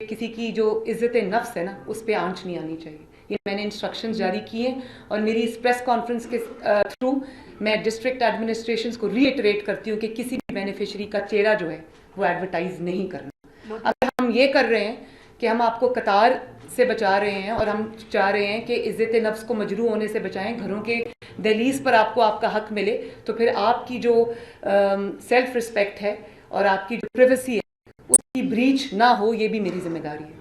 किसी की जो इज्जत नफ्स है ना उस पर आंच नहीं आनी चाहिए। ये मैंने इंस्ट्रक्शंस जारी किए और मेरी इस प्रेस कॉन्फ्रेंस के थ्रू मैं डिस्ट्रिक्ट एडमिनिस्ट्रेशंस को रीइटरेट करती हूँ कि किसी भी बेनिफिशरी का चेहरा जो है वो एडवर्टाइज नहीं करना। अगर हम ये कर रहे हैं कि हम आपको कतार से बचा रहे हैं और हम चाह रहे हैं कि इज्जत नफ्स को मजरू होने से बचाएं, घरों के दहलीज पर आपको आपका हक मिले, तो फिर आपकी जो सेल्फ रिस्पेक्ट है और आपकी जो प्राइवेसी है उसकी ब्रीच ना हो, ये भी मेरी जिम्मेदारी है।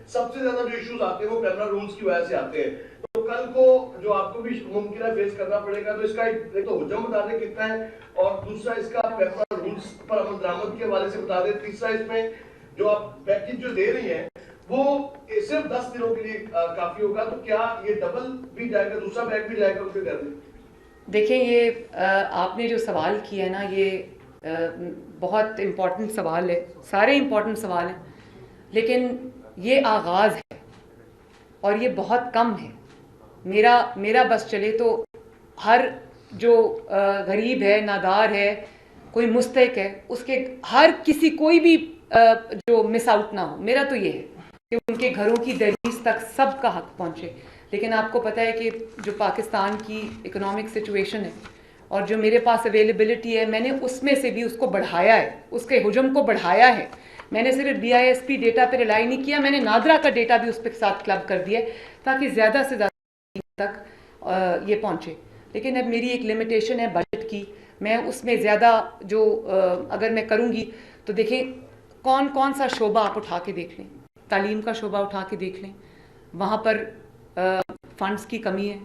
सबसे ज्यादा जो इश्यूज आते हैं वो कैमरा रूल्स की वजह से आते हैं, तो कल को जो आपको भी मुमकिन है फेस करना पड़ेगा, तो इसका एक तो हुजम बता दें कितना है, और दूसरा इसका कैमरा रूल्स पर अमल दरामद के हवाले से बता दें, तीसरा इसमें जो आप पैकेज जो दे रही हैं वो सिर्फ 10 दिनों के लिए काफी होगा, तो क्या ये डबल भी जाएगा, दूसरा बैग भी जाएगा उसके घर में? देखिए, ये आपने जो सवाल किया है ना, ये बहुत इम्पोर्टेंट सवाल है, सारे इम्पोर्टेंट सवाल हैं, लेकिन ये आगाज़ है और ये बहुत कम है। मेरा बस चले तो हर जो गरीब है, नादार है, कोई मुस्तहिक है, उसके हर किसी कोई भी जो मिस आउट ना हो। मेरा तो ये है कि उनके घरों की दहलीज तक सबका हक पहुंचे। लेकिन आपको पता है कि जो पाकिस्तान की इकोनॉमिक सिचुएशन है और जो मेरे पास अवेलेबिलिटी है, मैंने उसमें से भी उसको बढ़ाया है, उसके हुजम को बढ़ाया है। मैंने सिर्फ BISP डेटा पे रिलाई नहीं किया, मैंने नादरा का डेटा भी उस पर साथ क्लब कर दिया ताकि ज़्यादा से ज़्यादा तक ये पहुँचे। लेकिन अब मेरी एक लिमिटेशन है बजट की, मैं उसमें ज़्यादा जो अगर मैं करूँगी तो देखें कौन कौन सा शोबा आप उठा के देख लें, तालीम का शोबा उठा के देख लें, वहाँ पर फंड्स की कमी है,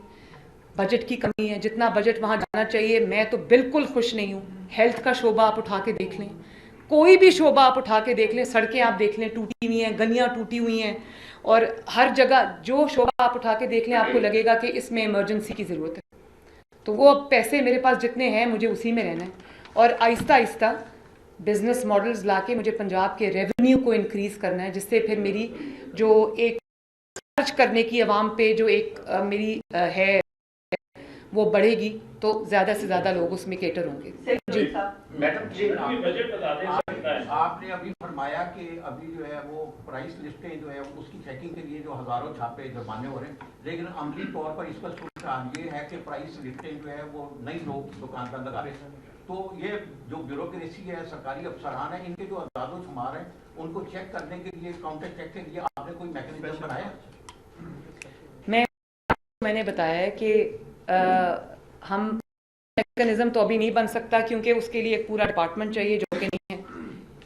बजट की कमी है। जितना बजट वहाँ जाना चाहिए मैं तो बिल्कुल खुश नहीं हूँ। हेल्थ का शोबा आप उठा के देख लें, कोई भी शोबा आप उठा के देख लें, सड़कें आप देख लें टूटी हुई हैं, गलियाँ टूटी हुई हैं, और हर जगह जो शोबा आप उठा के देख लें आपको लगेगा कि इसमें इमरजेंसी की ज़रूरत है। तो वो पैसे मेरे पास जितने हैं मुझे उसी में रहना है, और आहिस्ता आहिस्ता बिजनेस मॉडल्स लाके मुझे पंजाब के रेवेन्यू को इंक्रीज़ करना है, जिससे फिर मेरी जो एक खर्च करने की आवाम पे जो एक मेरी है वो बढ़ेगी, तो ज़्यादा से ज़्यादा लोग उसमें केटर होंगे। जी मैडम जी, बजट बता दें। आपने अभी फरमाया कि अभी जो है वो प्राइस लिस्टें जो है उसकी चेकिंग के लिए जो हज़ारों छापे जुर्माने हो रहे हैं, लेकिन अमली तौर पर इस पर सूरत ये है कि प्राइस लिस्टें जो है वो नई लोग दुकान पर लगा रहे हैं। तो ये जो ब्यूरोक्रेसी है, सरकारी अफसरान है, इनके जो अंदाजो शुमार हैं उनको चेक करने के लिए, काउंटर चेक के लिए आपने कोई मैकेनिज्म बनाया? मैंने बताया है कि हम मैकेनिज्म तो अभी नहीं बन सकता क्योंकि उसके लिए एक पूरा डिपार्टमेंट चाहिए, जो कि नहीं है,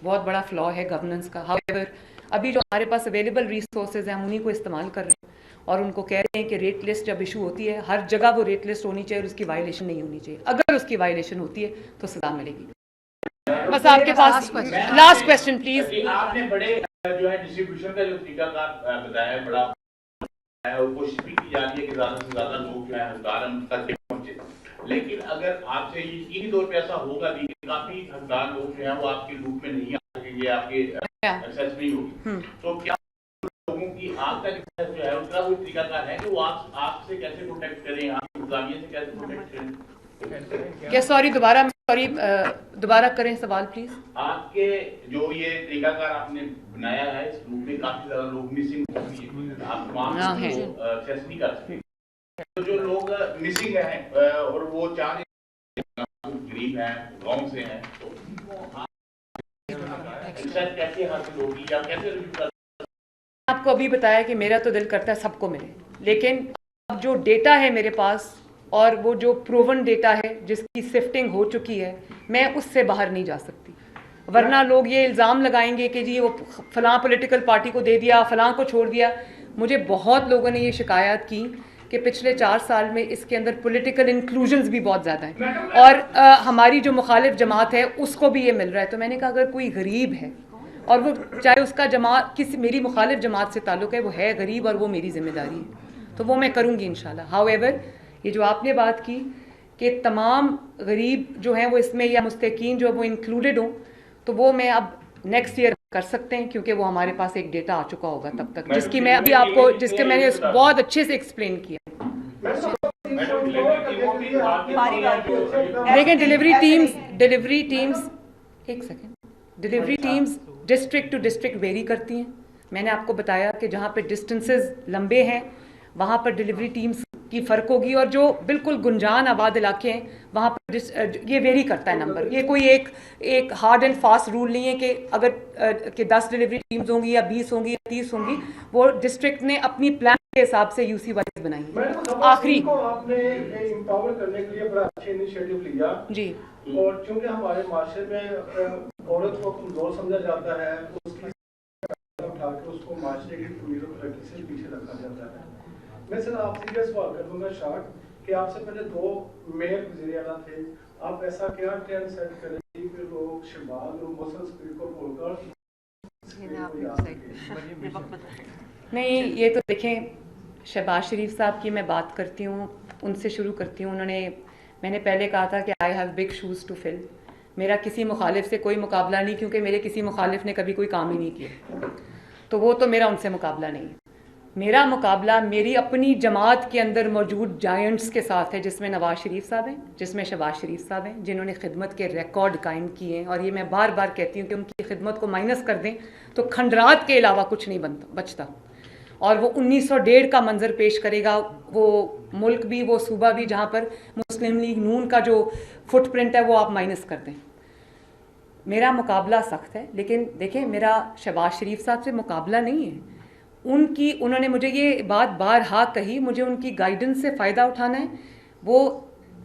बहुत बड़ा फ्लॉ है गवर्नेंस का। हाउएवर अभी जो हमारे पास अवेलेबल रिसोर्सेज हैं हम उन्हीं को इस्तेमाल कर रहे हैं और उनको कह रहे हैं कि रेट लिस्ट जब इशू होती है हर जगह वो रेट लिस्ट होनी चाहिए और उसकी वायलेशन नहीं होनी चाहिए। अगर उसकी वायलेशन होती है तो सजा मिलेगी। बस आपके पास लास्ट क्वेश्चन प्लीज। आपने बड़े जो है डिस्ट्रीब्यूशन का जो तरीकाकार बताया है, बड़ा और कोशिश भी की जा रही है कि ज्यादा से ज्यादा लोग जो है हकदार तक पहुंचे, लेकिन अगर आपसे यकीनी तौर पे ऐसा होगा भी कि काफी हकदार लोग जो है वो आपके लूप में नहीं आ सकेंगे, आपके एक्सेस नहीं होगी, तो क्या लोगों की आप तक जो है उसका कोई तरीकाकार है कि वो आपसे कैसे प्रोटेक्ट करें, आपकी इंतजामिया से कैसे प्रोटेक्ट करें? क्या दोबारा करें सवाल प्लीज। आपके जो ये तरीकाकार आपने बनाया है इस ग्रुप में काफी ज्यादा लोग मिसिंग आप तमाम एक्सेस नहीं कर सकते, तो जो लोग मिसिंग हैं और वो चाह रहे गरीब हैं, गांव से हैं, तो कैसे हासिल होगी या कैसे रिव्यू कर? आपको अभी बताया कि मेरा तो दिल करता है सबको मिले, लेकिन अब जो डेटा है मेरे पास और वो जो प्रूवन डेटा है जिसकी सिफ्टिंग हो चुकी है, मैं उससे बाहर नहीं जा सकती। वरना लोग ये इल्ज़ाम लगाएंगे कि जी वो फलां पॉलिटिकल पार्टी को दे दिया, फलां को छोड़ दिया। मुझे बहुत लोगों ने ये शिकायत की कि पिछले 4 साल में इसके अंदर पॉलिटिकल इंक्लूजन्स भी बहुत ज़्यादा हैं और हमारी जो मुखालिफ जमात है उसको भी ये मिल रहा है। तो मैंने कहा अगर कोई गरीब है और वो चाहे उसका जमात किसी मेरी मुखालिफ जमात से ताल्लुक़ है, वो है गरीब और वो मेरी जिम्मेदारी है, तो वो मैं करूँगी इंशाल्लाह। हाउएवर ये जो आपने बात की कि तमाम गरीब जो हैं वो इसमें या मुस्तकीन जो वो इंक्लूडेड हों, तो वो मैं अब नेक्स्ट ईयर कर सकते हैं क्योंकि वो हमारे पास एक डेटा आ चुका होगा तब तक, जिसकी मैं अभी आपको मैंने बहुत अच्छे से एक्सप्लेन किया। देखें डिलीवरी टीम्स एक second, delivery teams district to district vary करती हैं। मैंने आपको बताया कि जहाँ पे डिस्टेंसेस लंबे हैं वहाँ पर डिलीवरी टीम्स की फ़र्क होगी, और जो बिल्कुल गुंजान आबाद इलाके हैं वहाँ पर ये वेरी करता है नंबर। ये कोई एक हार्ड एंड फास्ट रूल नहीं है कि अगर कि 10 डिलीवरी टीम्स होंगी या 20 होंगी या 30 होंगी। वो डिस्ट्रिक्ट ने अपनी प्लान के हिसाब से यूसी वाइज बनाई। आखिरी को आपने एम्पावर करने के लिए बड़ा अच्छा इनिशिएटिव लिया जी, और चूंकि हमारे माशरे में औरत को कमजोर समझा जाता है, उसकी उठा के उसको माशरे की तमीर और तरक्की से पीछे रखा जाता है। मैं सर आपसे ये सवाल कर दूंगा शार्ट कि आपसे पहले 2 मेयर वज़ीर आला थे, आप ऐसा क्या ट्रेंड सेट करेंगे कि लोग शहबाज और मोहसिन स्पीड को बोलकर नहीं, ये तो देखें, शहबाज शरीफ साहब की मैं बात करती हूँ, उनसे शुरू करती हूँ। मैंने पहले कहा था कि I have big shoes to fill. मेरा किसी मुखालिफ से कोई मुकाबला नहीं, क्योंकि मेरे किसी मुखालिफ ने कभी कोई काम ही नहीं किया, तो वो तो मेरा उनसे मुकाबला नहीं है। मेरा मुकाबला मेरी अपनी जमात के अंदर मौजूद जायंट्स के साथ है, जिसमें नवाज शरीफ साहब हैं, जिसमें शहबाज शरीफ साहब हैं, जिन्होंने खिदमत के रिकॉर्ड कायम किए हैं। और ये मैं बार बार कहती हूँ कि उनकी खिदमत को माइनस कर दें तो खंडरात के अलावा कुछ नहीं बचता। और वो 1901 का मंजर पेश करेगा, वो मुल्क भी, वो सूबा भी, जहाँ पर मुस्लिम लीग नून का जो फुटप्रिंट है वो आप माइनस कर दें। मेरा मुकाबला सख्त है, लेकिन देखें, मेरा शहबाज शरीफ साहब से मुकाबला नहीं है। उन्होंने मुझे ये बात बारहा कही, मुझे उनकी गाइडेंस से फ़ायदा उठाना है। वो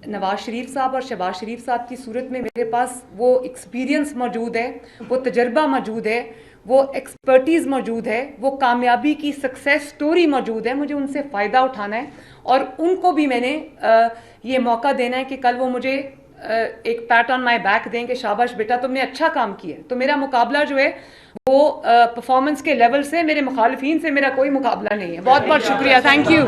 नवाज शरीफ साहब और शहबाज शरीफ साहब की सूरत में मेरे पास वो एक्सपीरियंस मौजूद है, वो तजर्बा मौजूद है, वो एक्सपर्टीज़ मौजूद है, वो कामयाबी की सक्सेस स्टोरी मौजूद है। मुझे उनसे फ़ायदा उठाना है, और उनको भी मैंने ये मौका देना है कि कल वो मुझे एक पैट ऑन माई बैक दें कि शाबाश बेटा, तुमने अच्छा काम किया। तो मेरा मुकाबला जो है वो परफॉर्मेंस के लेवल से, मेरे मुखालिफिन से मेरा कोई मुकाबला नहीं है। बहुत बहुत शुक्रिया, थैंक यू।